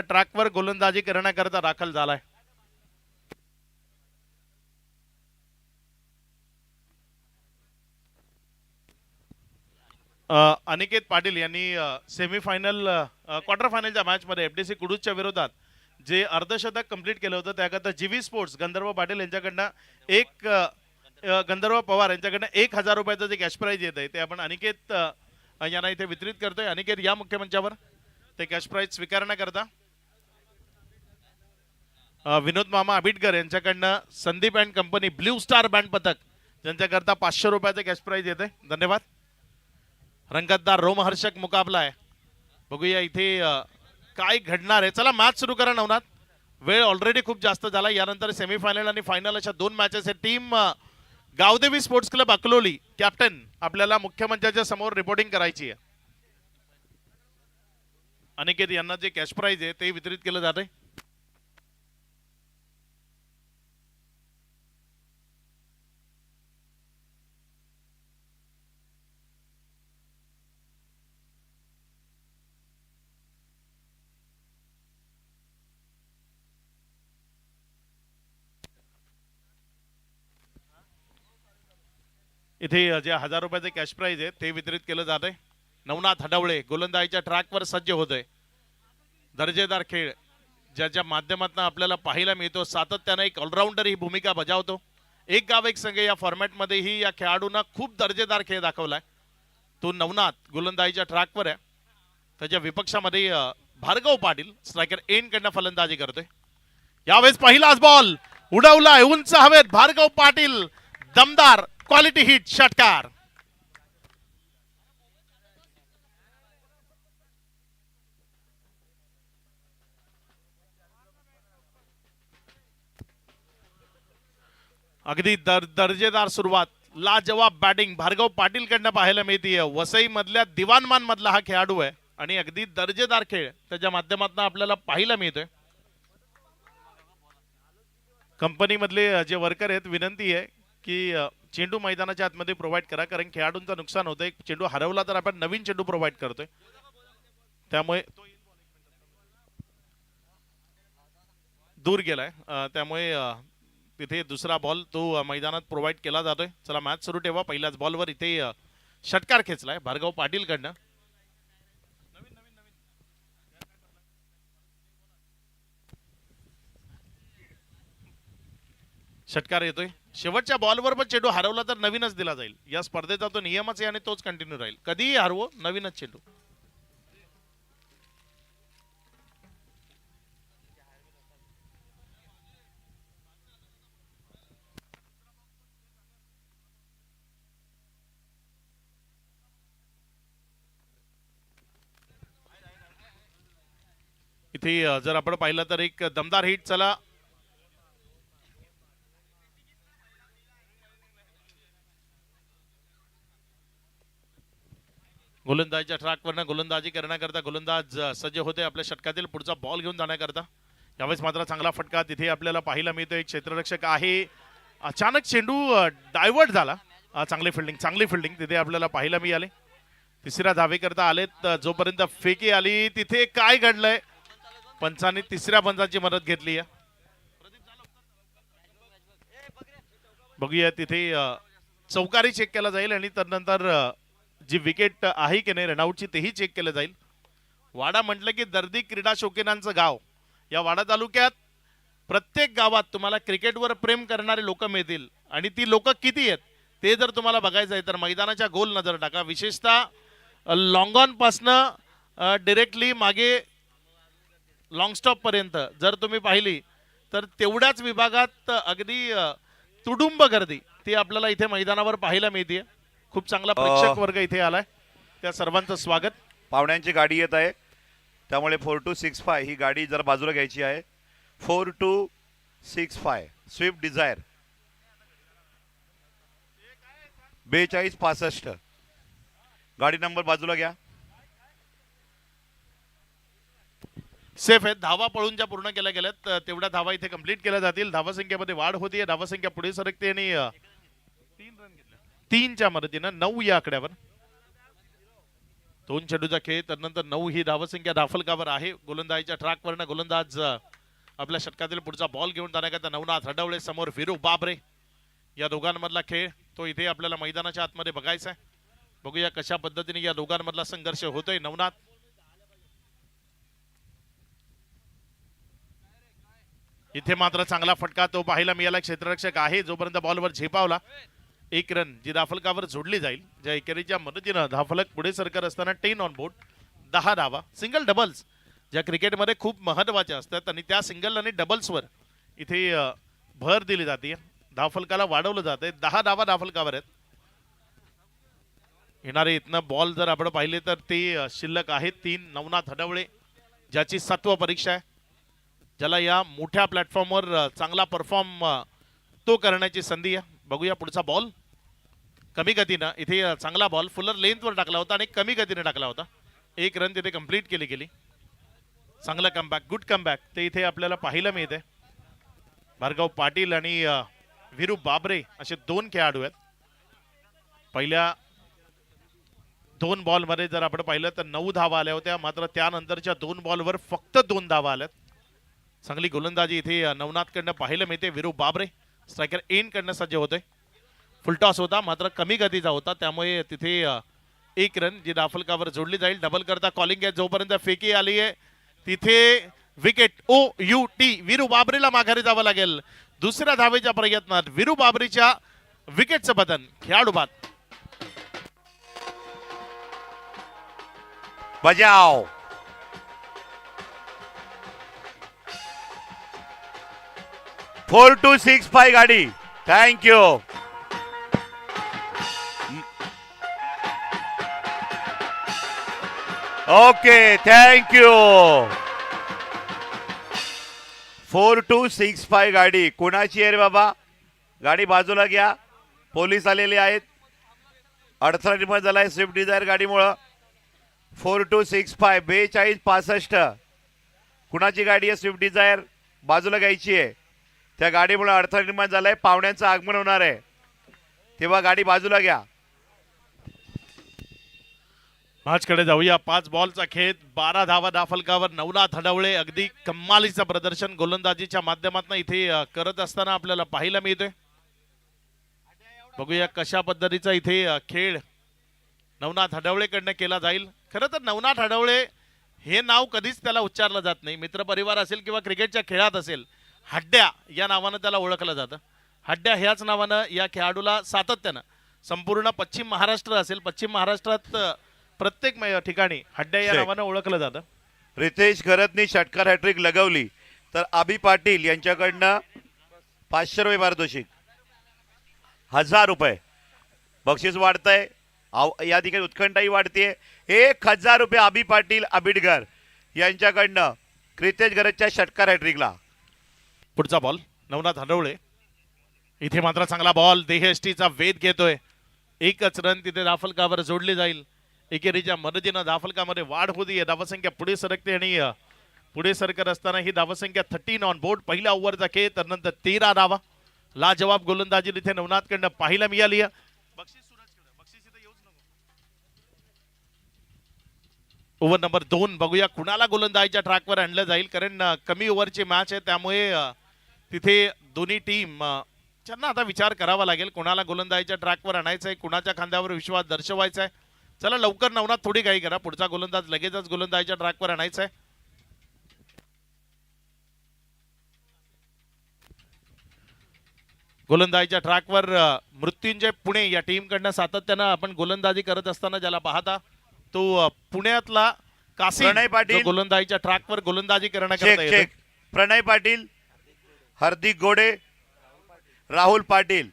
ट्रॅकवर गोलंदाजी करण्याकरता दाखल झालाय. अनिकेत पाटील यांनी सेमीफायनल क्वार्टर फायनलच्या मॅच मध्ये एफडीसी कुडूच्या विरोधात जे अर्धशतक कंप्लीट केलं होतं त्याकरता जीव्ही स्पोर्ट्स गंधर्व पाटील यांच्याकडनं एक गंधर्व पवार यांच्याकडनं 1,000 रुपयाचं जे कॅश प्राइज येत आहे ते आपण अनिकेत यांना इथे वितरित करतोय. अनिकेत या मुख्य मंचावर ते कॅश प्राइज स्वीकारण्याकरता विनोद मामा आबिटकर यांच्याकडनं Sandeep and company blue star band पथक ज्यांच्याकरता 500 रुपयाचं कॅश प्राइज येते. धन्यवाद. रंगतदार रोमहर्षक मुकाबला आहे. बघूया इथे काय घडणार आहे. चला मॅच सुरू करा नवनाथ. वेळ ऑलरेडी खूप जास्त झाला. यानंतर सेमीफायनल आणि फायनल अशा 2 मॅचेस आहेत. Team Gavdevi sports club Akloli captain आपल्याला मुख्य मंचाच्या समोर रिपोर्टिंग करायची आहे. अनिकेत यांना जे कॅश प्राइज आहे ते वितरित केलं जाते. इथे जे 1,000 रुपयाचे कॅश प्राइज आहे ते वितरित केलं जात आहे. नवनाथ हडवळे गोलंदाजीच्या ट्रॅकवर सज्ज होतोय. दर्जेदार खेळ ज्याच्या माध्यमातून आपल्याला पाहायला मिळतो. सातत्याने एक ऑलराऊंडर ही भूमिका बजावतो. एक गाव एक संघ या फॉर्मॅटमध्येही या खेळाडूंना खूप दर्जेदार खेळ दाखवलाय. तो नवनाथ गोलंदाजीच्या ट्रॅकवर आहे. त्याच्या विपक्षामध्ये भार्गव पाटील स्ट्रायकर एंड कडनं फलंदाजी करतोय. यावेळेस पहिलाच बॉल उडवलाय उंच हवेत. भार्गव पाटील दमदार क्वालिटी हिट षटकार. अगदी दर्जेदार सुरुवात. लाजवाब बॅटिंग भार्गव पाटील कडनं पाहायला मिळते. वसई मधल्या दिवानमान मधला हा खेळाडू आहे आणि अगदी दर्जेदार खेळ त्याच्या माध्यमातून आपल्याला पाहायला मिळतोय. कंपनी मधले जे वर्कर आहेत विनंती आहे की चेंडू मैदानाच्या आतमध्ये प्रोव्हाइड करा कारण खेळाडूंचं नुकसान होतंय. चेंडू हरवला तर आपण नवीन चेंडू प्रोव्हाइड करतोय. त्यामुळे दूर गेलाय. त्यामुळे तिथे दुसरा बॉल तो मैदानात प्रोव्हाइड केला जातोय. चला मॅच सुरू ठेवा. पहिल्याच बॉलवर इथे षटकार खेचलाय भार्गव पाटील कडनं. षटकार येतोय. शेवटच्या बॉलवर पण चेंडू हरवला तर नवीनच दिला जाईल. या स्पर्धेचा तो नियमच आहे आणि तोच कंटिन्यू राहील. कधीही हरवो नवीनच चेंडू. इथे जर आपण पाहिलं तर एक दमदार हिट. चला गोलंदाजीच्या ट्रॅकवरनं गोलंदाजी करण्याकरता गोलंदाज सज्ज होते आपल्या षटकातील पुढचा बॉल घेऊन जाण्याकरता. यावेळेस मात्र चांगला फटका तिथे आपल्याला पाहायला मिळतो. एक क्षेत्ररक्षक आहे. अचानक चेंडू डायव्हर्ट झाला. चांगली फिल्डिंग तिथे आपल्याला पाहायला मिळाली. तिसऱ्या धावेकरता आलेत. जोपर्यंत फेकी आली तिथे काय घडलंय. पंचांनी तिसऱ्या पंचाची मदत घेतली आहे. बघूया तिथे चौकारी चेक केला जाईल आणि त्यानंतर जी विकेट आहे की नाही रनआउटची तेही चेक केलं जाईल. वाडा म्हटलं की दर्दी क्रीडा शौकीनांचं गाव. या वाडा तालुक्यात प्रत्येक गावात तुम्हाला क्रिकेटवर प्रेम करणारे लोक मिळतील आणि ती लोक किती आहेत ते जर तुम्हाला बघायचं आहे तर मैदानाच्या गोल नजर टाका. विशेषतः लॉंग ऑन पासनं डिरेक्टली मागे लॉंग स्टॉप पर्यंत जर तुम्ही पाहिली तर तेवढ्याच विभागात अगदी तुडुंब गर्दी ती आपल्याला इथे मैदानावर पाहायला मिळते. खूप चांगला प्रेक्षक वर्ग इथे आलाय. त्या सर्वांचं स्वागत. पाहुण्यांची गाडी येत आहे त्यामुळे 4265 ही गाडी जर बाजूला घ्यायची आहे. 4265 स्विफ्ट डिझायर 4265 गाडी नंबर बाजूला घ्या. सेफ आहेत. धावा पळून ज्या पूर्ण केल्या गेल्यात तेवढ्या धावा इथे कंप्लीट केल्या जातील. धावा संख्येमध्ये वाढ होतीये. धावा संख्या पुढे सरकते आणि 3 च्या मदतीनं 9 या आकड्यावर दोन चेंडूचा खेळ, त्यानंतर 9 ही धावसंख्या धाफलकावर आहे. गोलंदाजीच्या ट्रॅकवरनं गोलंदाज आपल्या षटकातील पुढचा बॉल घेऊन जाण्याकरता नवनाथ हडवळे, समोर विरू बाबरे. या दोघांमधला खेळ तो इथे आपल्याला मैदानाच्या आतमध्ये बघायचा आहे. बघूया कशा पद्धतीने या दोघांमधला संघर्ष होतोय. नवनाथ इथे मात्र चांगला फटका तो पाहायला मिळाला. क्षेत्ररक्षक आहे जोपर्यंत बॉलवर झेपावला. एक रन जी धाफलकावर जोडली जाईल. ज्या एकेरीच्या मदतीनं धाफलक पुढे सरकत असताना 10 ऑन बोर्ड, 10 धावा. सिंगल डबल्स ज्या क्रिकेटमध्ये खूप महत्वाच्या असतात आणि त्या सिंगल आणि डबल्सवर इथे भर दिली जाते. धाफलकाला वाढवलं जाते. 10 धावा धाफलकावर आहेत. येणारे इथनं बॉल जर आपण पाहिले तर ते शिल्लक आहेत 3. नवनाथ हडवळे ज्याची 7वी परीक्षा आहे, ज्याला या मोठ्या प्लॅटफॉर्मवर चांगला परफॉर्म तो करण्याची संधी आहे. बघूया पुढचा बॉल कमी गतीनं. इथे चांगला बॉल फुलर लेंथवर टाकला होता आणि कमी गतीने टाकला होता. 1 रन तिथे कंप्लीट गेली. चांगला कमबॅक, गुड कमबॅक ते इथे आपल्याला पाहायला मिळते. भार्गव पाटील आणि विरू बाबरे असे 2 खेळाडू आहेत. पहिल्या 2 बॉलमध्ये जर आपण पाहिलं तर 9 धावा आल्या होत्या, मात्र त्यानंतरच्या 2 बॉलवर फक्त 2 धावा आल्यात. चांगली गोलंदाजी इथे नवनाथकडनं पाहायला मिळते. विरू बाबरे स्ट्रायकर एंड कडनं सज्ज होतोय. फुलटॉस होता मात्र कमी गतीचा होता, त्यामुळे तिथे 1 रन जी धाफलकावर जोडली जाईल. डबल करता कॉलिंग आहे. जोपर्यंत फेकी आली आहे तिथे विकेट. OUT विरू बाबरेला माघारी जावं लागेल. दुसऱ्या धावेच्या प्रयत्नात विरू बाबरेच्या विकेटचं पतन. खेळाडू बाद. बजाव. फोर 4265 गाडी. थँक्यू. Okay, thank you. 4265 गाडी कोणाची आहे रे बाबा? गाडी बाजूला घ्या. पोलीस आलेले आहेत. अडथळा निर्माण झालाय स्विफ्ट डिझायर गाडीमुळं. 4265 4265 कुणाची गाडी आहे? Swift Dzire. बाजूला घ्यायची आहे. त्या गाडीमुळे अडथळा निर्माण झालाय. पाहुण्यांचं आगमन होणार आहे, तेव्हा गाडी बाजूला घ्या. मॅचकडे जाऊया. 5 बॉलचा खेळ, 12 धावा धाफलकावर. नवनाथ हडवळे अगदी कमालीचं प्रदर्शन गोलंदाजीच्या माध्यमातून इथे करत असताना आपल्याला पाहायला मिळतोय. बघूया कशा पद्धतीचा इथे खेळ नवनाथ हडवळेकडनं केला जाईल. खरं तर नवनाथ हडवळे हे नाव कधीच त्याला उच्चारलं जात नाही. मित्रपरिवार असेल किंवा क्रिकेटच्या खेळात असेल, हड्ड्या या नावानं त्याला ओळखलं जातं. हड्ड्या ह्याच नावानं या खेळाडूला सातत्यानं संपूर्ण पश्चिम महाराष्ट्र असेल, पश्चिम महाराष्ट्रात प्रत्येक ठिकाणी हड्ड्या या नावानं ओळखलं जातं. रितेश खरतनी षटकार हॅट्रिक लगवली तर अभि पाटील यांच्याकडनं 500 रुपये पारितोषिक, 1000 रुपये बक्षीस वाढतंय. या ठिकाणी उत्कंठाही वाढतीये. 1000 रुपये अभि पाटील आबिडकर यांच्याकडनं रितेश खरतच्या षटकार हॅट्रिकला. पुढचा बॉल नवनाथ हडवळे. इथे मात्र चांगला बॉल देहष्टीचा वेध घेतोय. 1च रन तिथे धाफलकावर जोडली जाईल. एकेरीच्या मदतीनं धाफलकामध्ये वाढ होती. धावसंख्या पुढे सरकते आणि पुढे सरकत असताना ही धावसंख्या 13 ऑन बोर्ड. पहिल्या ओव्हरचा खेळ, त्यानंतर 13 धावा. लाजवाब गोलंदाजी इथे नवनाथकडनं पाहायला मिळाली. ओव्हर नंबर 2 बघूया कुणाला गोलंदाजीच्या ट्रॅकवर आणलं जाईल, कारण कमी ओव्हरची मॅच आहे, त्यामुळे तिथे दोन्ही टीम त्यांना आता विचार करावा लागेल कुणाला गोलंदाजीच्या ट्रॅकवर आणायचं आहे, कुणाच्या खांद्यावर विश्वास दर्शवायचा आहे. चला लवकर नवनाथ थोडी घाई करा. पुढचा गोलंदाज लगेचच गोलंदाजीच्या ट्रॅकवर आणायचा आहे. गोलंदाजीच्या ट्रॅकवर मृत्युंजय पुणे या टीम कडनं सातत्यानं आपण गोलंदाजी करत असताना ज्याला पाहता तो पुण्यातला कासिम प्रणय पाटील गोलंदाजीच्या ट्रॅकवर गोलंदाजी करण्याकरता येतो. प्रणय पाटील, हार्दिक गोडे, राहुल पाटील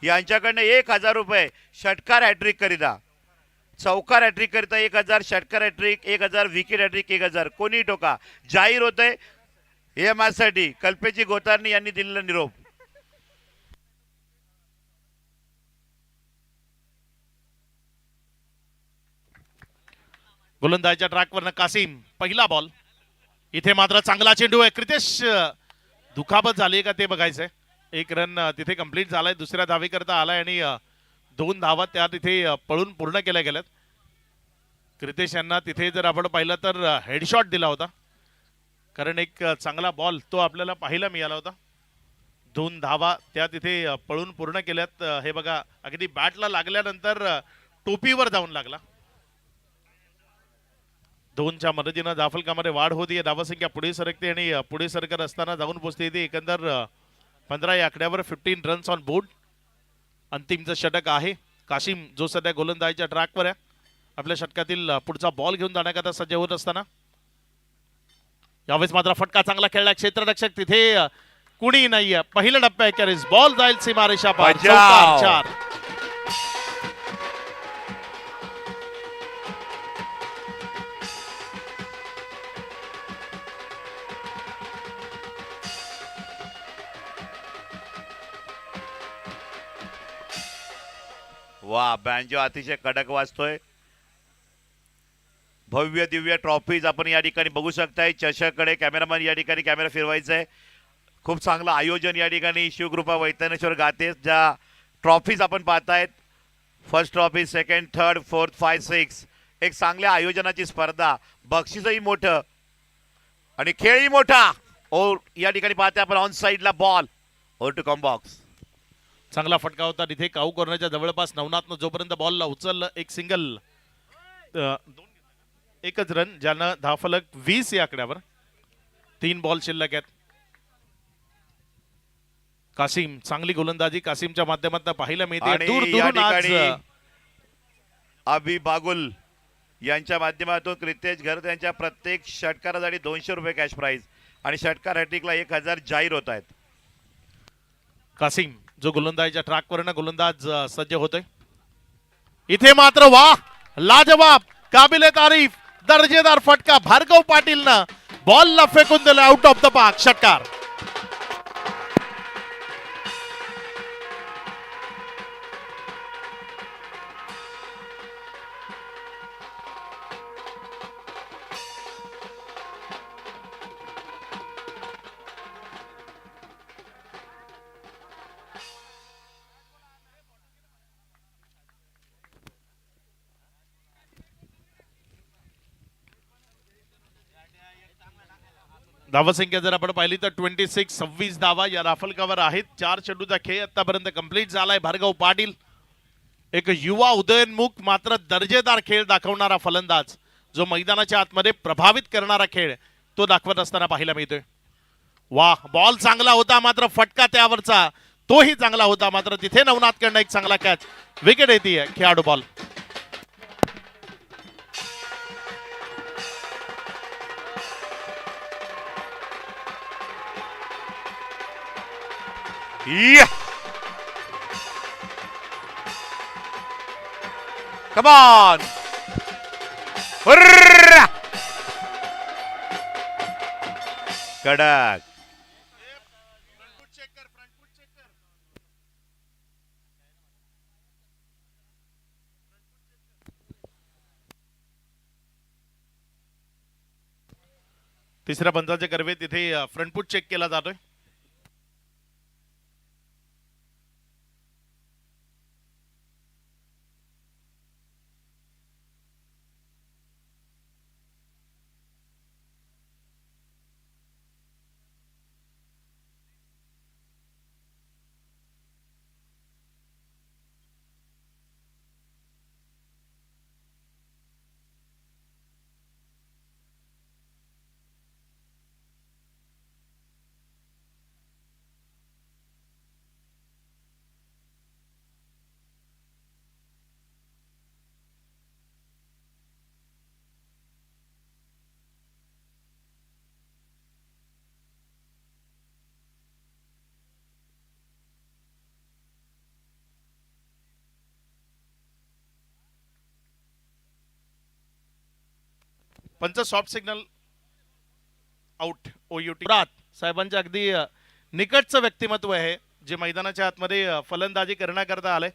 यांच्याकडनं 1000 रुपये षटकार हॅट्रिक करिता. चौकार हॅट्रिक करिता 1000, षटकार हॅट्रिक 1000, विकेट हॅट्रिक 1000. कोणी टोका जाहीर होतंय. हे मॅचसाठी कल्पेची गोतारणी यांनी दिलेला निरोप. गोलंदाजीच्या ट्रॅकवरनं कासिम. पहिला बॉल. इथे मात्र चांगला चेंडू आहे. क्रितेश दुखापत झाली का ते बघायचंय. 1 रन तिथे कंप्लीट झालाय. दुसऱ्या धावेकरता आलाय आणि 2 धावा त्या तिथे पळून पूर्ण केल्या गेल्यात. क्रितेश यांना तिथे जर आपण पाहिलं तर हेडशॉट दिला होता, कारण एक चांगला बॉल तो आपल्याला पाहायला मिळाला होता. 2 धावा त्या तिथे पळून पूर्ण केल्यात. हे बघा अगदी बॅटला लागल्यानंतर टोपीवर जाऊन लागला. 2च्या मदतीनं धावफलकामध्ये वाढ होती. धावसंख्या पुढे सरकते आणि पुढे सरकत असताना जाऊन पोहोचते ती एकंदर 15 या आकड्यावर. 15 रन्स ऑन बोर्ड. अंतिमचं षटक आहे. काशिम जो सध्या गोलंदाजीच्या ट्रॅकवर आहे, आपल्या षटकातील पुढचा बॉल घेऊन जाण्याकरता सज्ज होत असताना यावेळेस मात्र फटका चांगला खेळला. क्षेत्ररक्षक तिथे कुणी नाहीये. पहिल्या टप्प्यात बॉल जाईल सीमारेषा पार. बचाव. 4. वा, बँजो अतिशय कडक वाजतोय. भव्य दिव्य ट्रॉफीज आपण या ठिकाणी बघू शकताय. चषककडे कॅमेरामॅन या ठिकाणी कॅमेरा फिरवायचा आहे. खूप चांगलं आयोजन या ठिकाणी शिवकृपा वैतनेश्वर गाते. ज्या ट्रॉफीज आपण पाहतायत, first trophy, second, third, fourth, 5, 6, एक चांगल्या आयोजनाची स्पर्धा. बक्षीसही मोठं आणि खेळही मोठा. और या ठिकाणी पाहताय आपण ऑन साइडला बॉल ओर टू कम बॉक्स. चांगला फटका होता तिथे. काऊ कॉर्नरच्या जवळपास नवनाथनं जोपर्यंत बॉलला उचललं, एक सिंगल, एकच रन, ज्यानं धावफलक 20 या आकड्यावर. 3 बॉल शिल्लक आहेत. कासिम, चांगली गोलंदाजी कासिमच्या माध्यमातून पाहायला मिळते. आणि दूर या दूरून आज ठिकाणी अभि बागुल यांच्या माध्यमातून क्रितेश घर यांच्या प्रत्येक षटकारासाठी 200 रुपये कॅश प्राइज आणि षटकार हॅट्रिकला 1000 जाहीर होत आहेत. कासिम जो गोलंदाजीच्या ट्रॅकवर गोलंदाज सज्ज होतोय. इथे मात्र वा, लाजवाब, काबिले तारीफ, दर्जेदार फटका. भार्गव पाटीलनं बॉलला फेकून दिलं आउट ऑफ द पार्क. षटकार. धावसंख्या जर आपण पाहिली तर 26 धावा या राफलकावर आहेत. 4 चेंडूचा खेळ आतापर्यंत कंप्लीट झालाय. भार्गव पाटील एक युवा उदयोन्मुख मात्र दर्जेदार खेळ दाखवणारा फलंदाज, जो मैदानाच्या आतमध्ये प्रभावित करणारा खेळ तो दाखवत असताना पाहायला मिळतोय. वाह, बॉल चांगला होता मात्र फटका त्यावरचा तोही चांगला होता. मात्र तिथे नवनाथकडनं एक चांगला कॅच. विकेट येते. खेळाडू ball. Yeah. Come on. Hurrah. कडक. तिसऱ्या पंचाचे कर्वे तिथे फ्रंटफूट चेक केला जातोय. पंच सॉफ्ट सिग्नल आउट. ओयूटी साहेबांच्या अगदी निकटचं व्यक्तिमत्व आहे, जे मैदानाच्या आतमध्ये फलंदाजी करण्याकरता आले.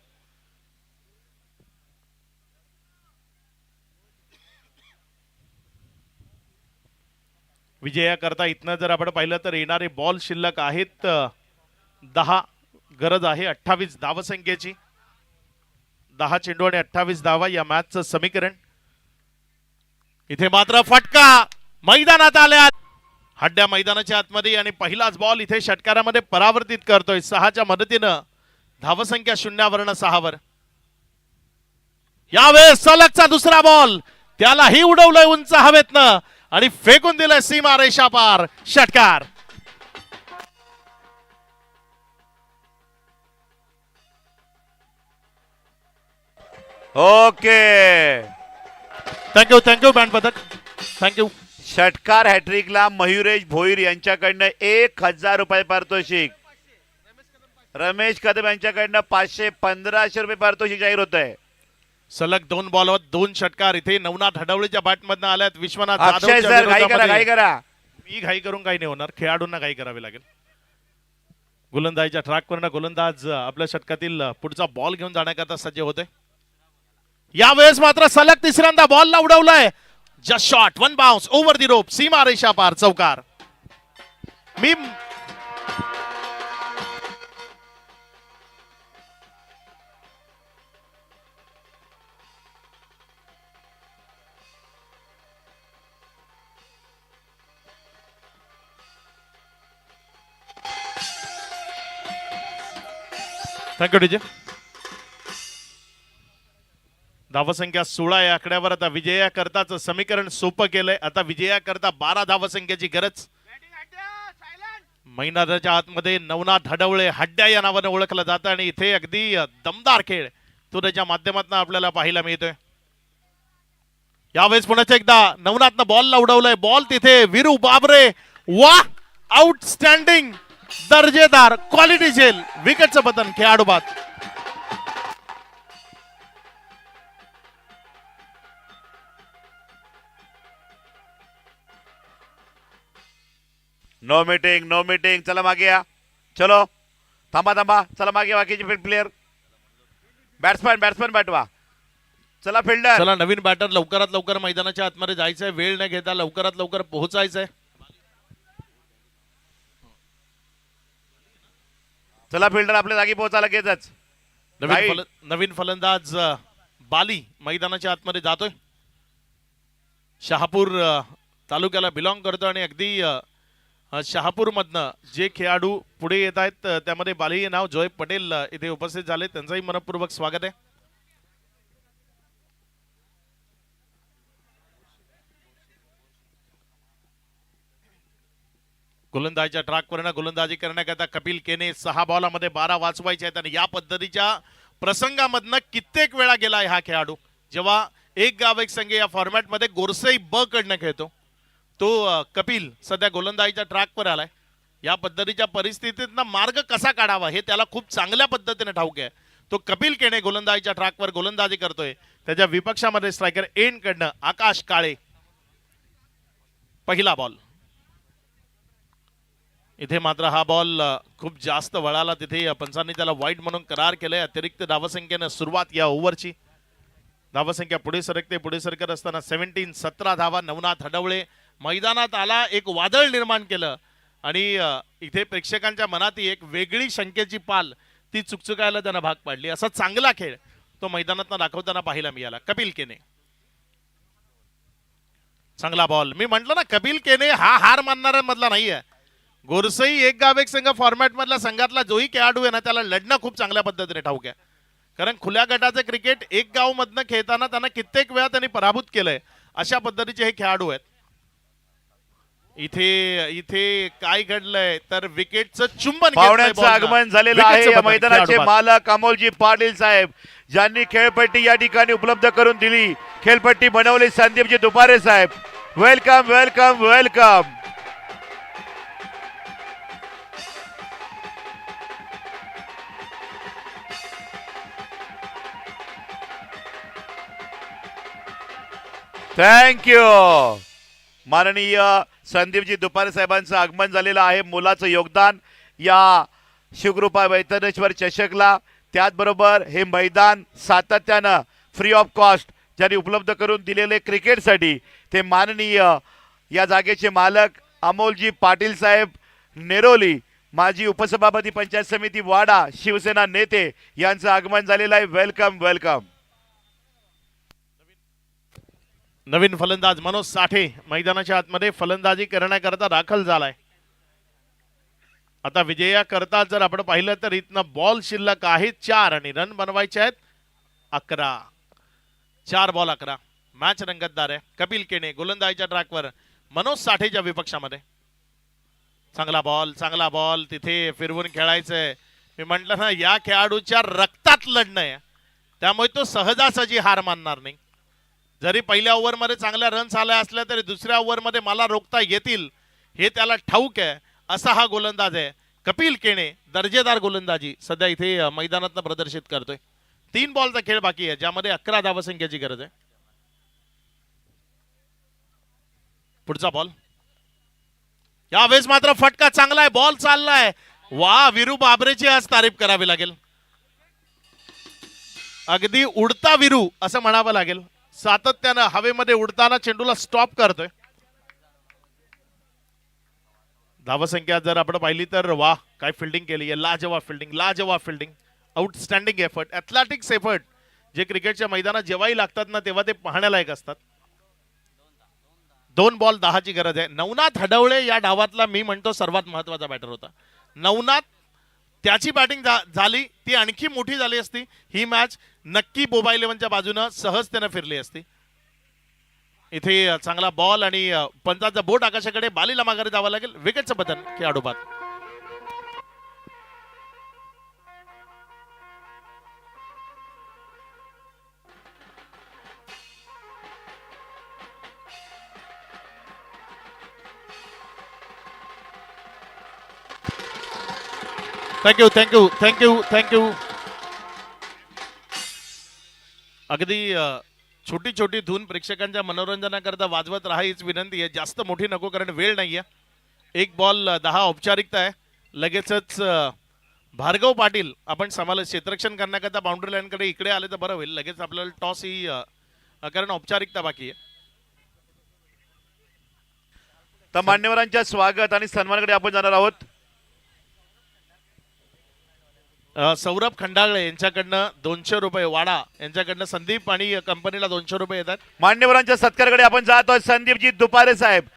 विजयाकरता इथनं जर आपण पाहिलं तर येणारे बॉल शिल्लक आहेत 10. गरज आहे 28 धावसंख्येची. 10 चेंडू आणि 28 धावा या मॅचचं समीकरण. इथे मात्र फटका मैदानात आल्या हड्ड्या मैदानाच्या आतमध्ये आणि पहिलाच बॉल इथे षटकारामध्ये परावर्तित करतोय 6च्या मदतीनं धावसंख्या 0-6 यावेळेस सलगचा दुसरा बॉल त्यालाही उडवलंय उंच हवेतनं आणि फेकून दिलंय सीमा रेषा पार षटकार. ओके, थँक्यू बँड पथक थँक्यू. षटकार हॅट्रिकला मयुरेश भोईर यांच्याकडनं 1000 रुपये पारितोषिक, रमेश कदम यांच्याकडनं 500-1500 रुपये पारितोषिक जाहीर होत आहे. सलग 2 बॉलवर 2 षटकार इथे नवनाथ हडवळेच्या बॅटमधनं आल्यात. विश्वनाथ अक्षय जाधवच्या सर, घाई करा विरोधामध्ये. घाई करा. मी घाई करून काही नाही होणार, खेळाडूंना घाई करावी लागेल. गोलंदाजीच्या ट्रॅकवरनं गोलंदाज आपल्या षटकातील पुढचा बॉल घेऊन जाण्याकरता सज्ज होते. यावेळेस मात्र सलग तिसऱ्यांदा बॉलला उडवलाय. Just shot, 1 bounce over the rope, सीमा रेषा पार चौकार. मी थँक्यू डीजे. धावसंख्या 16 या आकड्यावर आता विजया करताच समीकरण सोपं केलंय. आता विजया करता 12 धावसंख्येची गरज. मैदानाच्या आतमध्ये नवनाथ हडवळे हड्ड्या या नावाने ओळखलं जातं आणि इथे अगदी दमदार खेळ तो त्याच्या माध्यमातून आपल्याला पाहायला मिळतोय. यावेळेस पुन्हा एकदा नवनाथनं बॉलला उडवलंय. बॉल तिथे वीरू बाबरे, वा आउटस्टँडिंग, दर्जेदार क्वालिटी झेल, विकेटचं पतन खेळाडू बाद. नो मीटिंग नो मीटिंग, चला मागे या. चलो थांबा थांबा, चला मागे बाकीचे प्लेयर. बॅट्समॅन बॅटवा. चला फिल्डर. चला नवीन बॅटर लवकरात लवकर मैदानाच्या आतमध्ये जायचंय, वेळ न घेता लवकरात लवकर पोहोचायचंय. चला फिल्डर आपल्या जागी पोहोचा लगेचच. नवीन फलंदाज बाली मैदानाच्या आतमध्ये जातोय. शहापूर तालुक्याला बिलॉंग करतो आणि अगदी शहापूर मधनं जे खेळाडू पुढे येत आहेत त्यामध्ये बाली नाव जोय पटेल इथे उपस्थित झाले, त्यांचंही मनपूर्वक स्वागत आहे. गोलंदाजीच्या ट्रॅकवरनं गोलंदाजी करण्याकरता कपिल केने. 6 बॉलामध्ये 12 वाचवायचे आहेत आणि या पद्धतीच्या प्रसंगामधनं कित्येक वेळा गेलाय हा खेळाडू. जेव्हा एक गाव एक संघ या फॉर्मॅटमध्ये गोरसई ब कडनं खेळतो तो कपिल सध्या गोलंदाजीच्या ट्रॅकवर आलाय. या पद्धतीच्या परिस्थितीतनं मार्ग कसा काढावा हे त्याला खूप चांगल्या पद्धतीने ठाऊक आहे. तो कपिल केने गोलंदाजीच्या ट्रॅकवर गोलंदाजी करतोय. त्याच्या विपक्षामध्ये स्ट्रायकर एंड कडनं आकाश काळे. पहिला बॉल इथे मात्र हा बॉल खूप जास्त वळाला. तिथे पंचांनी त्याला वाईट म्हणून करार केलाय. अतिरिक्त धावसंख्येनं सुरुवात या ओव्हरची. धावसंख्या पुढे सरकत असताना 17 धावा. नवनाथ हडवळे मैदानात आला, एक वादळ निर्माण केलं आणि इथे प्रेक्षकांच्या मनात एक वेगळी शंकेची पाल ती चुकचुकायला त्यांना भाग पाडली. असा चांगला खेळ तो मैदानात दाखवताना पाहायला मिळाला. कपिल केने चांगला बॉल. मी म्हंटल ना कपिल केने हा हार मानणाऱ्यांमधला नाहीये. गोरसई एक गाव एक संघ फॉर्मॅट मधला संघातला जोही खेळाडू आहे ना त्याला लढणं खूप चांगल्या पद्धतीने ठाऊक आहे. कारण खुल्या गटाचं क्रिकेट एक गाव मधनं खेळताना त्यांना कित्येक वेळा त्यांनी पराभूत केलंय. अशा पद्धतीचे हे खेळाडू आहेत. इथे काय घडलंय तर विकेटचं चुंबन. पाहुण्यांचं आगमन झालेलं आहे. या मैदानाचे मालक अमोलजी पाटील साहेब ज्यांनी खेळपट्टी या ठिकाणी उपलब्ध करून दिली. खेळपट्टी बनवली संदीपजी दुपारे साहेब. Welcome welcome welcome. थँक्यू. माननीय संदीपजी दुपारे साहेबांचं आगमन झालेलं आहे. मुलाचं योगदान या शिवकृपा वैतनेश्वर चषकला. त्याचबरोबर हे मैदान सातत्यानं फ्री ऑफ कॉस्ट ज्यांनी उपलब्ध करून दिलेले क्रिकेटसाठी ते माननीय या जागेचे मालक अमोलजी पाटील साहेब नेरोली, माजी उपसभापती पंचायत समिती वाडा, शिवसेना नेते यांचं आगमन झालेलं आहे. Welcome welcome. नवीन फलंदाज मनोज साठे मैदानाच्या आतमध्ये फलंदाजी करण्याकरता दाखल झालाय. आता विजया करता जर आपण पाहिलं तर इथनं बॉल शिल्लक आहेत 4 आणि रन बनवायचे आहेत 11. 4 बॉल 11. मॅच रंगतदार आहे. कपिल केणे गोलंदाजीच्या ट्रॅकवर मनोज साठेच्या विपक्षामध्ये. चांगला बॉल तिथे फिरवून खेळायचंय. मी म्हंटल ना या खेळाडूच्या रक्तात लढणं आहे, त्यामुळे तो सहजासहजी हार मानणार नाही. जरी पहिल्या ओव्हरमध्ये चांगल्या रन्स आल्या असल्या तरी दुसऱ्या ओव्हरमध्ये मला रोखता येतील हे त्याला ठाऊक आहे. असा हा गोलंदाज आहे कपिल केणे. दर्जेदार गोलंदाजी सध्या इथे मैदानात प्रदर्शित करतोय. 3 बॉलचा खेळ बाकी आहे ज्यामध्ये 11 धावसंख्येची गरज आहे. पुढचा बॉल यावेळेस मात्र फटका चांगला आहे. बॉल चाललाय. वा, विरू बाबरेची आज तारीफ करावी लागेल. अगदी उडता विरू असं म्हणावं लागेल. सातत्यानं हवेमध्ये उडताना चेंडूला स्टॉप करतोय. धावसंख्या जर आपण पाहिली तर वा काय फिल्डिंग केली आहे. लाजवाब fielding outstanding effort, athletics effort जे क्रिकेटच्या मैदानात जेव्हाही लागतात ना तेव्हा ते पाहण्यालायक असतात. 2 बॉल 10 ची गरज आहे. नवनाथ हडवळे या डावातला मी म्हणतो सर्वात महत्वाचा बॅटर होता. नवनाथ त्याची बॅटिंग झाली ती आणखी मोठी झाली असती. ही मॅच नक्की बोबा 11च्या बाजूनं सहजतेनं फिरली असती. इथे चांगला बॉल आणि पंचाचा बोट आकाशाकडे. बालीला माघारी जावं लागेल. विकेटचं पतन खेळाडू बाद. थँक्यू. अगदी छोटी छोटी धून प्रेक्षकांच्या मनोरंजनाकरता वाजवत राहा हीच विनंती आहे. जास्त मोठी नको कारण वेळ नाहीये. 1 बॉल 10 औपचारिकता आहे. लगेचच भार्गव पाटील आपण समालोच क्षेत्ररक्षण करण्याकरता बाउंड्री लाईनकडे इकडे आले तर बरं होईल. लगेच आपल्याला टॉस ही कारण औपचारिकता बाकी आहे. तर मान्यवरांच्या स्वागत आणि सन्मानाकडे आपण जाणार आहोत. सौरभ खंडागळे यांच्याकडनं 200 रुपये. वाडा यांच्याकडनं संदीप आणि कंपनीला 200 रुपये येतात. मान्यवरांच्या सत्काराकडे आपण जात आहोत. संदीपजी दुपारे साहेब